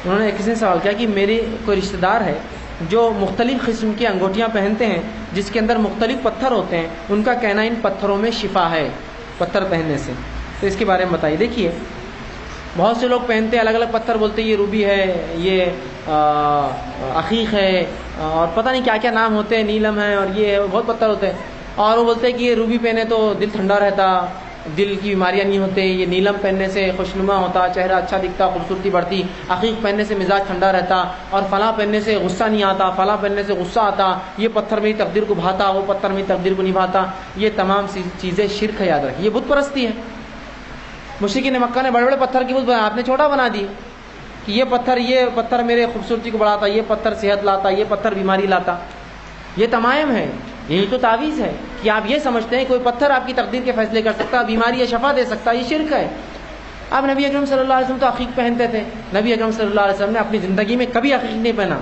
انہوں نے کسی نے سوال کیا کہ میرے کوئی رشتہ دار ہے جو مختلف قسم کی انگوٹھیاں پہنتے ہیں جس کے اندر مختلف پتھر ہوتے ہیں، ان کا کہنا ان پتھروں میں شفا ہے پتھر پہننے سے، تو اس کے بارے میں بتائیے۔ دیکھیے بہت سے لوگ پہنتے ہیں الگ الگ پتھر، بولتے ہیں یہ روبی ہے، یہ عقیق ہے، اور پتہ نہیں کیا کیا نام ہوتے ہیں، نیلم ہے، اور یہ بہت پتھر ہوتے ہیں، اور وہ بولتے ہیں کہ یہ روبی پہنے تو دل ٹھنڈا رہتا، دل کی بیماریاں نہیں ہوتے، یہ نیلم پہننے سے خوشنما ہوتا، چہرہ اچھا دکھتا، خوبصورتی بڑھتی، عقیق پہننے سے مزاج ٹھنڈا رہتا، اور فلاں پہننے سے غصہ نہیں آتا، فلاں پہننے سے غصہ آتا، یہ پتھر میری تقدیر کو بھاتا، وہ پتھر میری تقدیر کو نبھاتا۔ یہ تمام چیزیں شرک ہے، یاد رکھیے، یہ بت پرستی ہے۔ مشرکین مکہ نے بڑے بڑے پتھر کی بت بنا، آپ نے چھوٹا بنا دی کہ یہ پتھر میرے خوبصورتی کو بڑھاتا، یہ پتھر صحت لاتا، یہ پتھر بیماری لاتا۔ یہ تمائم ہے، یہی تو تعویذ ہے کہ آپ یہ سمجھتے ہیں کوئی پتھر آپ کی تقدیر کے فیصلے کر سکتا، بیماری یا شفا دے سکتا، یہ شرک ہے۔ اب نبی اکرم صلی اللہ علیہ وسلم تو عقیق پہنتے تھے، نبی اکرم صلی اللہ علیہ وسلم نے اپنی زندگی میں کبھی عقیق نہیں پہنا۔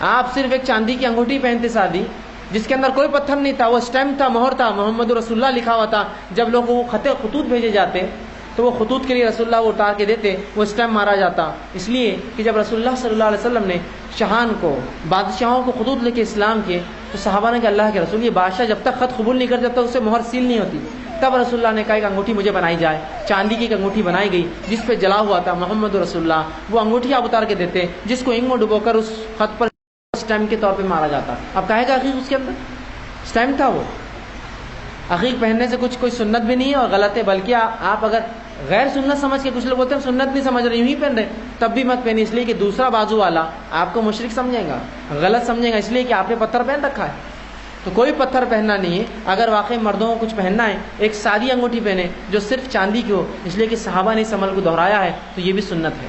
آپ صرف ایک چاندی کی انگوٹھی پہنتے سادی، جس کے اندر کوئی پتھر نہیں تھا، وہ اسٹیمپ تھا، مہر تھا، محمد رسول اللہ لکھا ہوا تھا۔ جب لوگ وہ خطوط بھیجے جاتے تو وہ خطوط کے لیے رسول اللہ وہ اتار کے دیتے، وہ اسٹیمپ مارا جاتا، اس لیے کہ جب رسول اللہ صلی اللہ علیہ وسلم نے شاہان کو، بادشاہوں کو خطوط لے کے اسلام کیے تو صحابہ نے کہا اللہ کے رسول، یہ بادشاہ جب تک خط قبول نہیں کر جب تک اسے مہر سیل نہیں ہوتی۔ تب رسول اللہ نے کہا ایک انگوٹھی مجھے بنائی جائے، چاندی کی ایک انگوٹھی بنائی گئی جس پہ جلا ہوا تھا محمد رسول اللہ۔ وہ انگوٹھی آپ اتار کے دیتے جس کو انک میں ڈبو کر اس خط پر اسٹیمپ کے طور پہ مارا جاتا۔ اب کہے گا عقیق اس کے اندر اسٹیمپ تھا، وہ عقیق پہننے سے کوئی سنت بھی نہیں ہے اور غلط ہے، بلکہ آپ اگر غیر سنت سمجھ کے، کچھ لوگ بولتے ہیں سنت نہیں سمجھ رہے، یوں ہی پہن رہے، تب بھی مت پہنی، اس لیے کہ دوسرا بازو والا آپ کو مشرک سمجھے گا، غلط سمجھے گا، اس لیے کہ آپ نے پتھر پہن رکھا ہے۔ تو کوئی پتھر پہننا نہیں ہے۔ اگر واقعی مردوں کو کچھ پہننا ہے، ایک سادی انگوٹھی پہنے جو صرف چاندی کی ہو، اس لیے کہ صحابہ نے اس عمل کو دہرایا ہے، تو یہ بھی سنت ہے،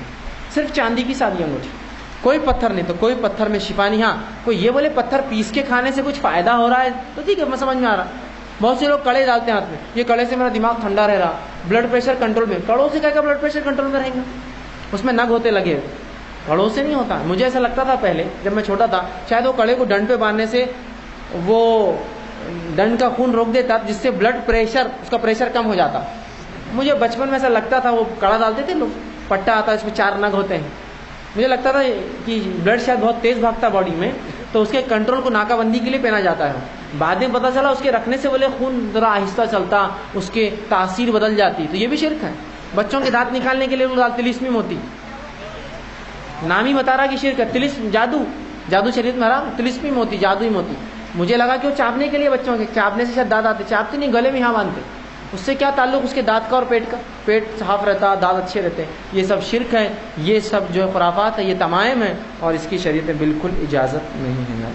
صرف چاندی کی سادی انگوٹھی، کوئی پتھر نہیں، تو کوئی پتھر میں شفا نہیں۔ ہاں کوئی یہ بولے پتھر پیس کے کھانے سے کچھ فائدہ ہو رہا ہے تو ٹھیک ہے، میں سمجھ میں آ رہا۔ بہت سے لوگ کڑے ڈالتے ہیں ہاتھ میں، یہ کڑے سے میرا دماغ ٹھنڈا رہ رہا، بلڈ پریشر کنٹرول میں۔ کڑوں سے کیا کہ بلڈ پریشر کنٹرول میں رہیں گا، اس میں نگ ہوتے لگے، کڑوں سے نہیں ہوتا۔ مجھے ایسا لگتا تھا پہلے جب میں چھوٹا تھا، شاید وہ کڑے کو ڈنڈ پہ باندھنے سے وہ ڈنڈ کا خون روک دیتا جس سے بلڈ پریشر، اس کا پریشر کم ہو جاتا۔ مجھے بچپن میں ایسا لگتا تھا، وہ کڑا ڈالتے تھے لوگ، پٹا آتا ہے اس میں 4 نگ ہوتے ہیں، مجھے لگتا تھا کہ بلڈ شاید بہت تیز بھاگتا باڈی میں، تو اس کے کنٹرول کو ناکہ بندی کے لیے پہنا جاتا ہے۔ بعد میں پتہ چلا اس کے رکھنے سے بولے خون ذرا آہستہ چلتا، اس کے تاثیر بدل جاتی، تو یہ بھی شرک ہے۔ بچوں کے دانت نکالنے کے لیے لوگ تلسم ہوتی، نام ہی بتا رہا کہ شرک ہے، تلسم، جادو شریعت میں حرام، تلسم ہوتی، جادو ہی ہوتی۔ مجھے لگا کہ وہ چاپنے کے لیے بچوں کے، چاپنے سے شاید دانت آتے، چاپتے نہیں، گلے میں یہاں باندھتے، اس سے کیا تعلق اس کے دانت کا اور پیٹ کا؟ پیٹ صاف رہتا، دانت اچھے رہتے۔ یہ سب شرک ہے، یہ سب جو خرافات ہے، یہ تمائم ہے، اور اس کی شریعت میں بالکل اجازت نہیں ہے۔